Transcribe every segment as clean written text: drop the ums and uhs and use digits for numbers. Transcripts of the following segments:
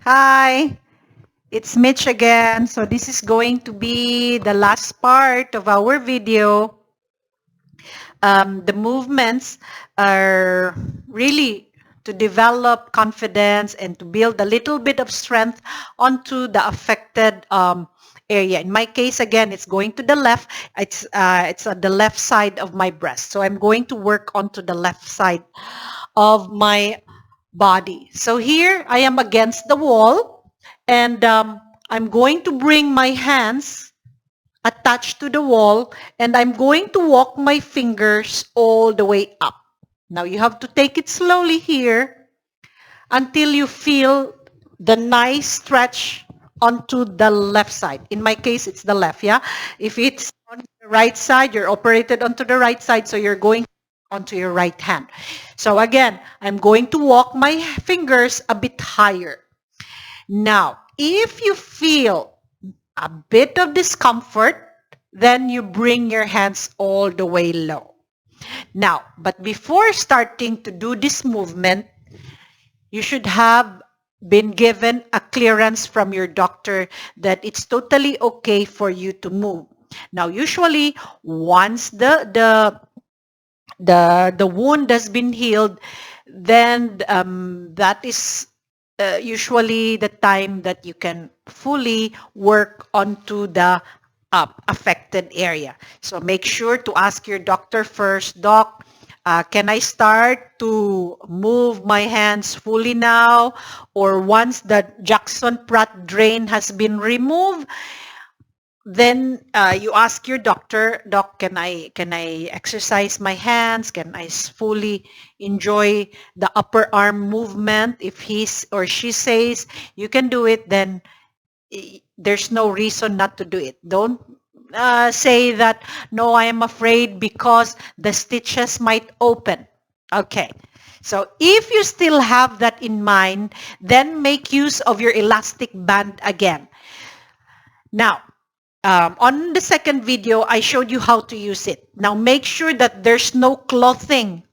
Hi, it's Mitch again. So this is going to be the last part of our video. The movements are really to develop confidence and to build a little bit of strength onto the affected area. In my case, again, it's going to the left. It's on the left side of my breast. So I'm going to work onto the left side of my body. So here I am against the wall, and I'm going to bring my hands attached to the wall, and I'm going to walk my fingers all the way up. Now you have to take it slowly here until you feel the nice stretch onto the left side. In my case, it's the left, yeah? If it's on the right side, you're operated onto the right side, so you're going onto your right hand. So again, I'm going to walk my fingers a bit higher. Now, if you feel a bit of discomfort, then you bring your hands all the way low. Now, but before starting to do this movement, you should have been given a clearance from your doctor that it's totally okay for you to move. Now, usually, once the wound has been healed, then that is usually the time that you can fully work onto the affected area. So make sure to ask your doctor first, Doc, can I start to move my hands fully now? Or once the Jackson Pratt drain has been removed, then you ask your doctor, Doc, can I exercise my hands? Can I fully enjoy the upper arm movement? If he or she says you can do it, then there's no reason not to do it. Don't say that, no, I am afraid because the stitches might open. Okay. So if you still have that in mind, then make use of your elastic band again. Now, on the second video, I showed you how to use it. Now, make sure that there's no clothing.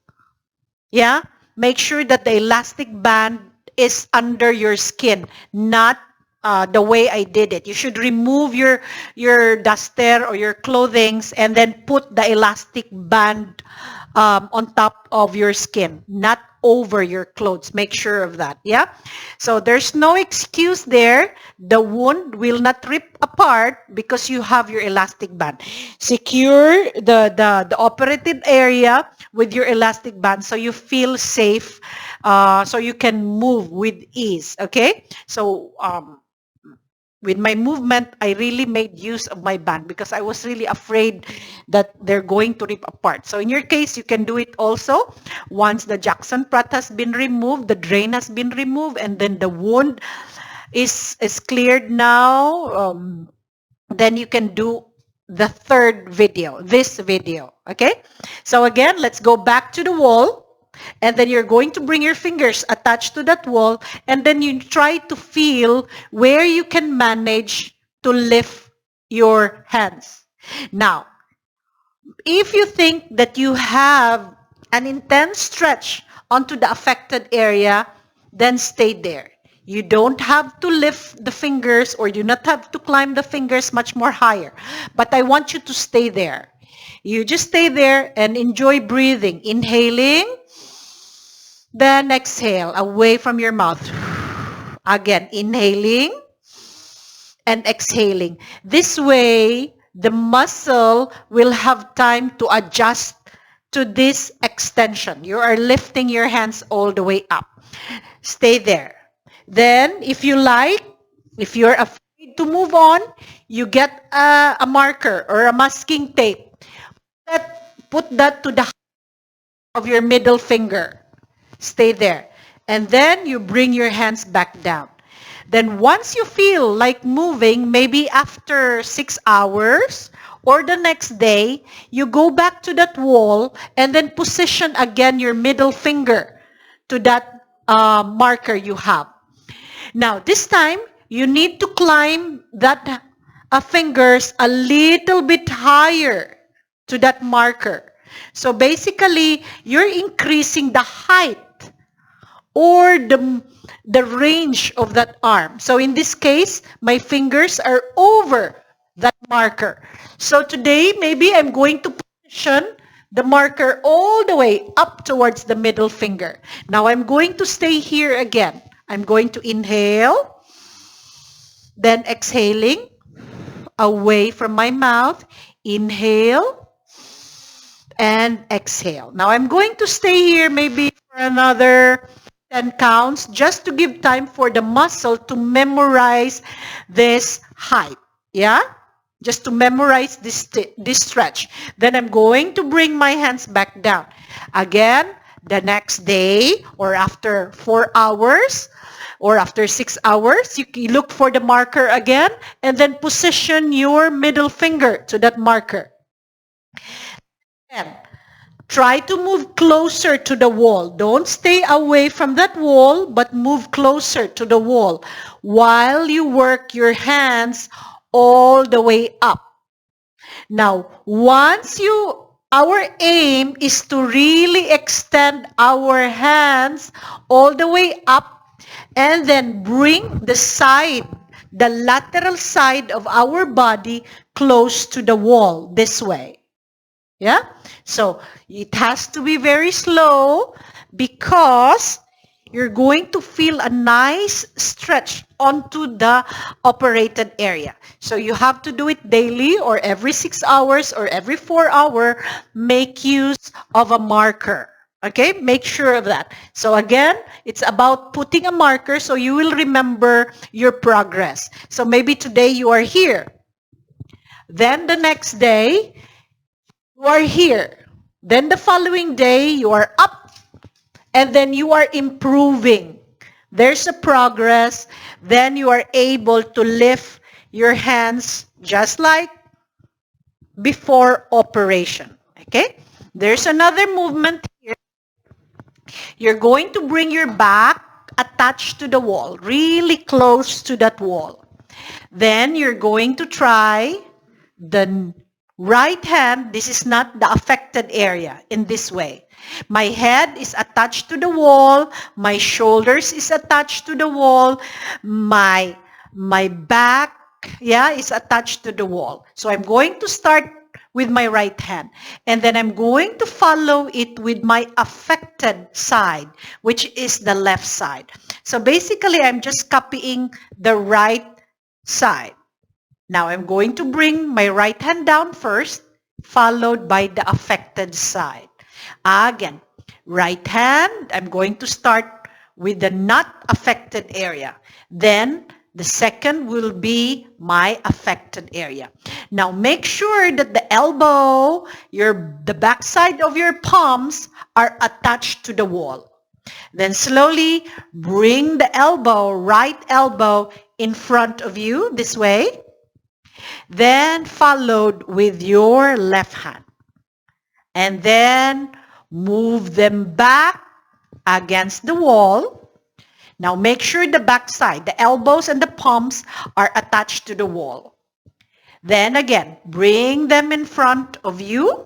Yeah? Make sure that the elastic band is under your skin, not the way I did it. You should remove your duster or your clothings and then put the elastic band on top of your skin, not over your clothes. Make sure of that. Yeah. So there's no excuse there. The wound will not rip apart because you have your elastic band. Secure the operated area with your elastic band so you feel safe, so you can move with ease. Okay. So with my movement, I really made use of my band because I was really afraid that they're going to rip apart. So in your case, you can do it also. Once the Jackson Pratt has been removed, the drain has been removed, and then the wound is cleared now, then you can do the third video, this video. Okay? So again, let's go back to the wall. And then you're going to bring your fingers attached to that wall, and then you try to feel where you can manage to lift your hands. Now, if you think that you have an intense stretch onto the affected area, then stay there. You don't have to lift the fingers or do not have to climb the fingers much more higher. But I want you to stay there. You just stay there and enjoy breathing. Inhaling, then exhale away from your mouth. Again, inhaling and exhaling. This way, the muscle will have time to adjust to this extension. You are lifting your hands all the way up. Stay there. Then, if you like, if you're afraid to move on, you get a marker or a masking tape. Put that to the height of your middle finger. Stay there. And then you bring your hands back down. Then once you feel like moving, maybe after 6 hours or the next day, you go back to that wall and then position again your middle finger to that marker you have. Now, this time, you need to climb that fingers a little bit higher to that marker. So basically, you're increasing the height or the range of that arm. So in this case, my fingers are over that marker. So today, maybe I'm going to position the marker all the way up towards the middle finger. Now I'm going to stay here again. I'm going to inhale, then exhaling away from my mouth. Inhale and exhale. Now I'm going to stay here maybe for another 10 counts just to give time for the muscle to memorize this height. Yeah? Just to memorize this stretch. Then I'm going to bring my hands back down. Again, the next day or after 4 hours or after 6 hours, you look for the marker again and then position your middle finger to that marker. And try to move closer to the wall. Don't stay away from that wall, but move closer to the wall while you work your hands all the way up. Now, our aim is to really extend our hands all the way up and then bring the lateral side of our body close to the wall this way. Yeah? So it has to be very slow because you're going to feel a nice stretch onto the operated area. So you have to do it daily or every 6 hours or every 4 hours. Make use of a marker. Okay? Make sure of that. So again, it's about putting a marker so you will remember your progress. So maybe today you are here. Then the next day, you are here. Then the following day, you are up. And then you are improving. There's a progress. Then you are able to lift your hands just like before operation. Okay? There's another movement here. You're going to bring your back attached to the wall, really close to that wall. Then you're going to try the right hand. This is not the affected area in this way. My head is attached to the wall. My shoulders is attached to the wall. My back, is attached to the wall. So I'm going to start with my right hand. And then I'm going to follow it with my affected side, which is the left side. So basically, I'm just copying the right side. Now I'm going to bring my right hand down first, followed by the affected side. Again, right hand, I'm going to start with the not affected area. Then the second will be my affected area. Now make sure that the elbow, the backside of your palms are attached to the wall. Then slowly bring the right elbow in front of you this way. Then followed with your left hand. And then move them back against the wall. Now make sure the backside, the elbows and the palms are attached to the wall. Then again, bring them in front of you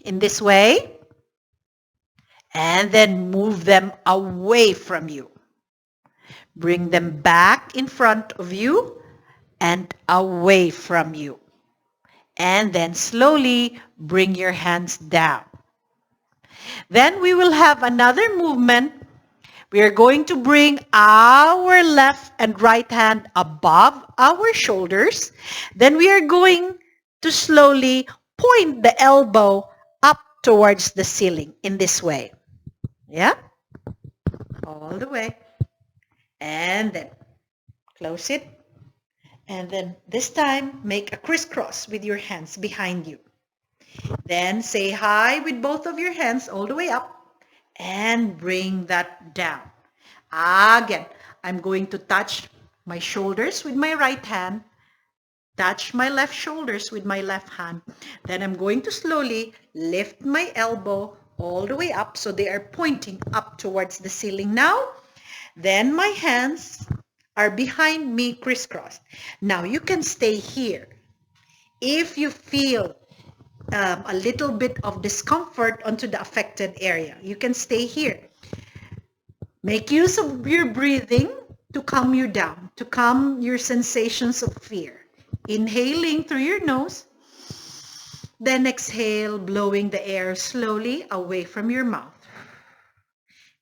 in this way. And then move them away from you. Bring them back in front of you and away from you. And then slowly bring your hands down. Then we will have another movement. We are going to bring our left and right hand above our shoulders. Then we are going to slowly point the elbow up towards the ceiling in this way. Yeah? All the way. And then close it. And then this time, make a crisscross with your hands behind you. Then say hi with both of your hands all the way up and bring that down. Again, I'm going to touch my shoulders with my right hand, touch my left shoulders with my left hand. Then I'm going to slowly lift my elbow all the way up so they are pointing up towards the ceiling now. Then my hands are behind me crisscrossed. Now you can stay here. If you feel a little bit of discomfort onto the affected area, you can stay here. Make use of your breathing to calm you down, to calm your sensations of fear. Inhaling through your nose, then exhale, blowing the air slowly away from your mouth.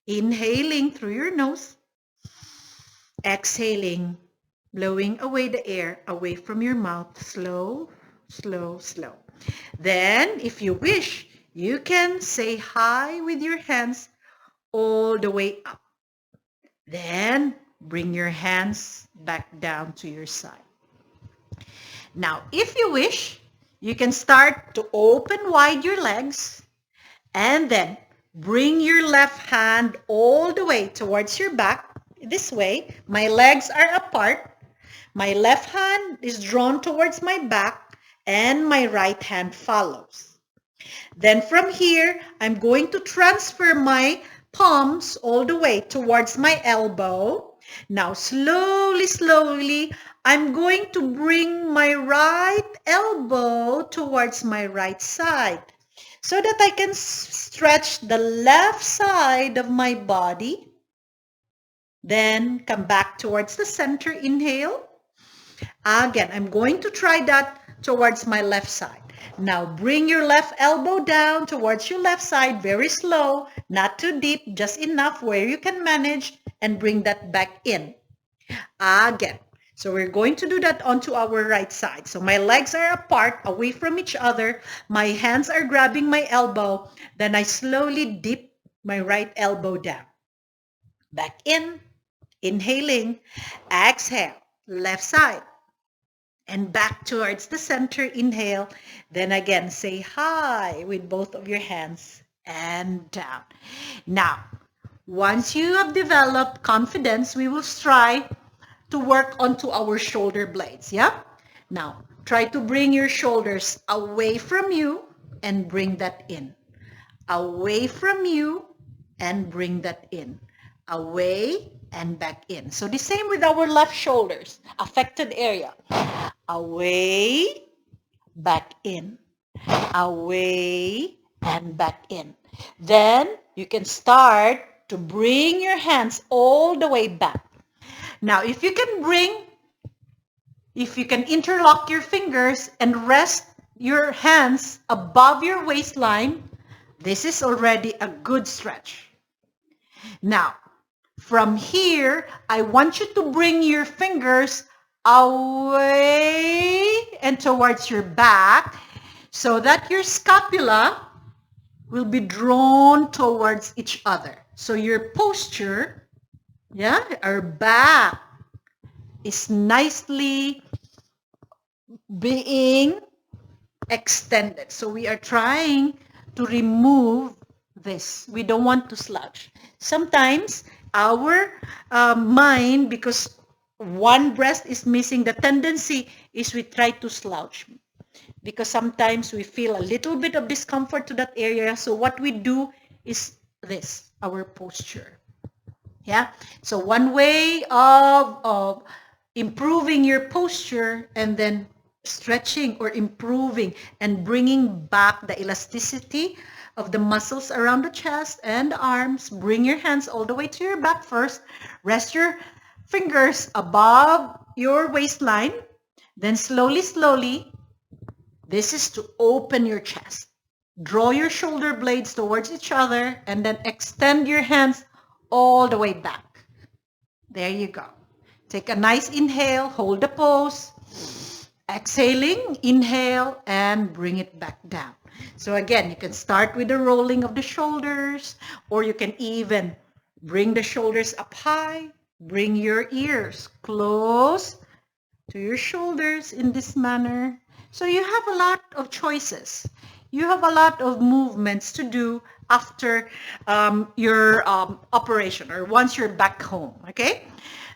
Inhaling through your nose, exhaling, blowing away the air away from your mouth. Slow, slow, slow. Then, if you wish, you can say hi with your hands all the way up. Then, bring your hands back down to your side. Now, if you wish, you can start to open wide your legs and then bring your left hand all the way towards your back. This way, my legs are apart. My left hand is drawn towards my back and my right hand follows. Then from here, I'm going to transfer my palms all the way towards my elbow. Now, slowly, slowly, I'm going to bring my right elbow towards my right side so that I can stretch the left side of my body. Then come back towards the center. Inhale. Again, I'm going to try that towards my left side. Now bring your left elbow down towards your left side, very slow, not too deep, just enough where you can manage, and bring that back in. Again. So we're going to do that onto our right side. So my legs are apart, away from each other. My hands are grabbing my elbow. Then I slowly dip my right elbow down. Back in, inhaling, exhale, left side. And back towards the center, inhale. Then again, say hi with both of your hands and down. Now, once you have developed confidence, we will try to work onto our shoulder blades, yeah? Now, try to bring your shoulders away from you and bring that in. Away from you and bring that in. Away and back in. So the same with our left shoulders, affected area. Away, back in. Away and back in. Then you can start to bring your hands all the way back. Now, if you can interlock your fingers and rest your hands above your waistline, this is already a good stretch. Now, from here, I want you to bring your fingers away and towards your back so that your scapula will be drawn towards each other. So your posture, our back is nicely being extended. So we are trying to remove this. We don't want to slouch. Sometimes our mind, because one breast is missing, the tendency is we try to slouch because sometimes we feel a little bit of discomfort to that area. So what we do is this, our posture. Yeah. So one way of improving your posture and then stretching or improving and bringing back the elasticity of the muscles around the chest and the arms. Bring your hands all the way to your back first. Rest your fingers above your waistline. Then slowly, slowly, this is to open your chest. Draw your shoulder blades towards each other and then extend your hands all the way back. There you go. Take a nice inhale, hold the pose. Exhaling, inhale, and bring it back down. So again, you can start with the rolling of the shoulders, or you can even bring the shoulders up high. Bring your ears close to your shoulders in this manner. So you have a lot of choices. You have a lot of movements to do after your operation or once you're back home, okay?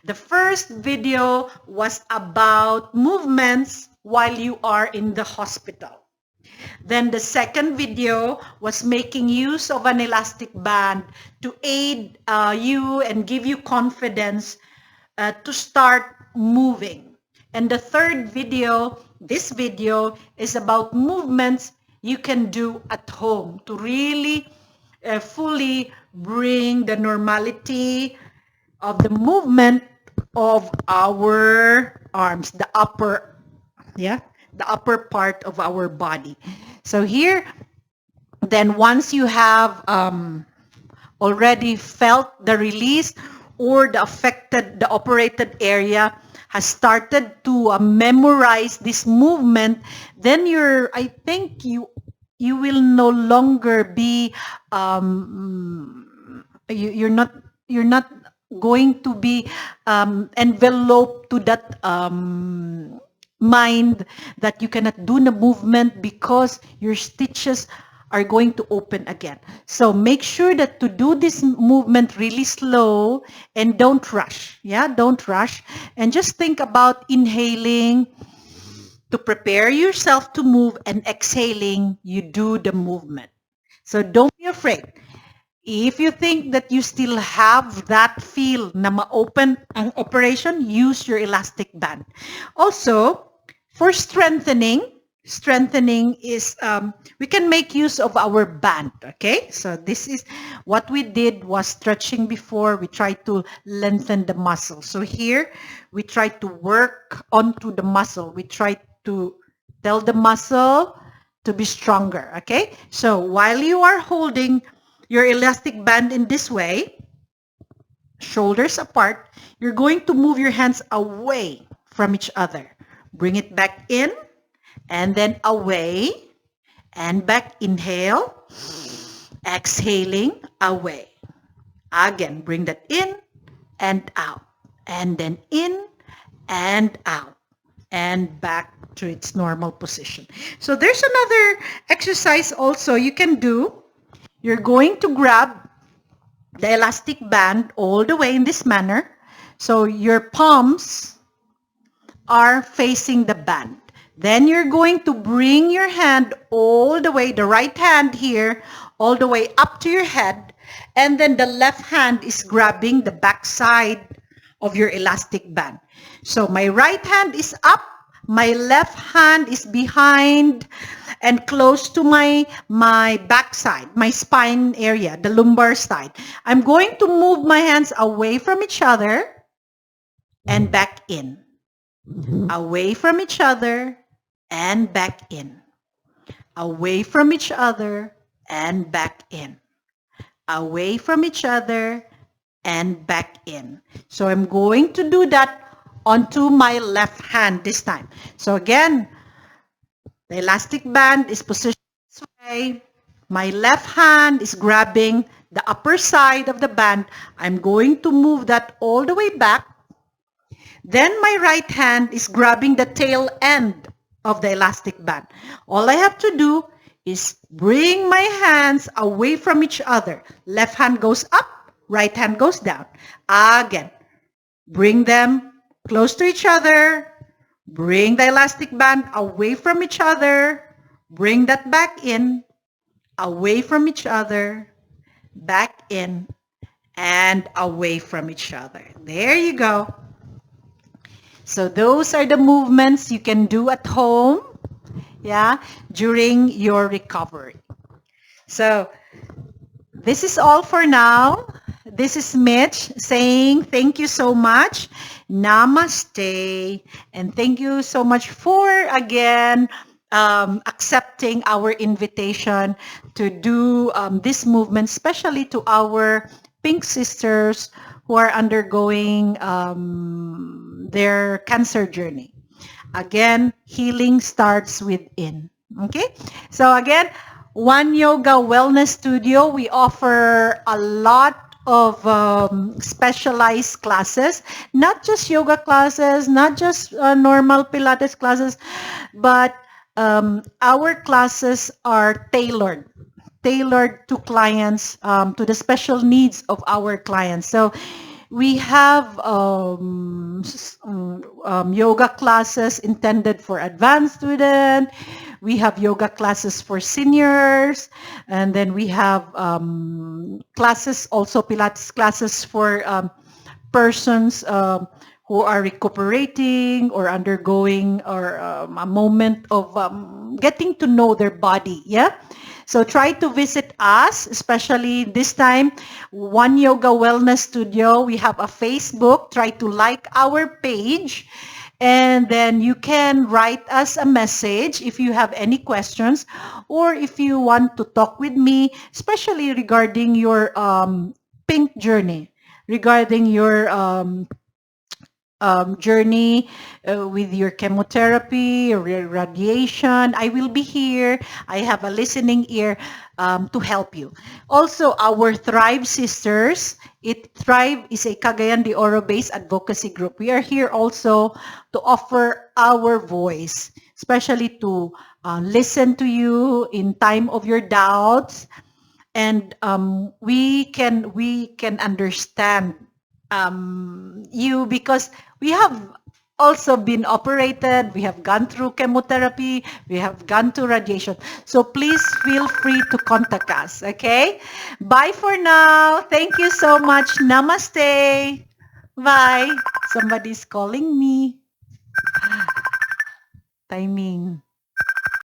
The first video was about movements while you are in the hospital. Then the second video was making use of an elastic band to aid you and give you confidence to start moving. And the third video, this video, is about movements you can do at home to really fully bring the normality of the movement of our arms, the upper, yeah, the upper part of our body. So here, then once you have already felt the release or the affected, the operated area has started to memorize this movement, then I think you will no longer be, you're not going to be enveloped to that mind that you cannot do the movement because your stitches are going to open again. So make sure that to do this movement really slow and don't rush. Yeah, don't rush. And just think about inhaling to prepare yourself to move and exhaling, you do the movement. So don't be afraid. If you think that you still have that feel na ma-open ang operation, use your elastic band. Also, for strengthening is, we can make use of our band, okay? So this is what we did was stretching before. We tried to lengthen the muscle. So here, we try to work onto the muscle. We try to tell the muscle to be stronger, okay? So while you are holding your elastic band in this way, shoulders apart, you're going to move your hands away from each other. Bring it back in and then away and back. Inhale, exhaling, away. Again, bring that in and out and then in and out and back to its normal position. So there's another exercise also you can do. You're going to grab the elastic band all the way in this manner. So your palms are facing the band. Then you're going to bring your hand all the way, the right hand here, all the way up to your head. And then the left hand is grabbing the back side of your elastic band. So my right hand is up, my left hand is behind and close to my backside, my spine area, the lumbar side. I'm going to move my hands away from each other and back in. Away from each other and back in. Away from each other and back in. Away from each other and back in. So I'm going to do that onto my left hand this time. So again, the elastic band is positioned this way. My left hand is grabbing the upper side of the band. I'm going to move that all the way back. Then my right hand is grabbing the tail end of the elastic band. All I have to do is bring my hands away from each other. Left hand goes up, right hand goes down. Again, bring them close to each other. Bring the elastic band away from each other. Bring that back in, away from each other, back in, and away from each other. There you go. So those are the movements you can do at home, yeah, during your recovery. So this is all for now. This is Mitch saying thank you so much. Namaste. And thank you so much for, again, accepting our invitation to do this movement, especially to our Pink Sisters who are undergoing their cancer journey. Again, healing starts within. Okay? So again, One Yoga Wellness Studio, we offer a lot of specialized classes, not just yoga classes, not just normal Pilates classes, but our classes are tailored to clients, to the special needs of our clients. So we have yoga classes intended for advanced students. We have yoga classes for seniors, and then we have classes, also Pilates classes for persons who are recuperating or undergoing or a moment of getting to know their body. Yeah. So try to visit us, especially this time, One Yoga Wellness Studio. We have a Facebook. Try to like our page. And then you can write us a message if you have any questions or if you want to talk with me, especially regarding your pink journey, regarding your journey with your chemotherapy or your radiation. I will be here. I have a listening ear to help you. Also, our Thrive Sisters. Thrive is a Cagayan de Oro-based advocacy group. We are here also to offer our voice, especially to listen to you in time of your doubts, and we can understand you, because we have also been operated, we have gone through chemotherapy, we have gone to radiation. So please feel free to contact us, okay? Bye for now. Thank you so much. Namaste. Bye. Somebody's calling me. Timing.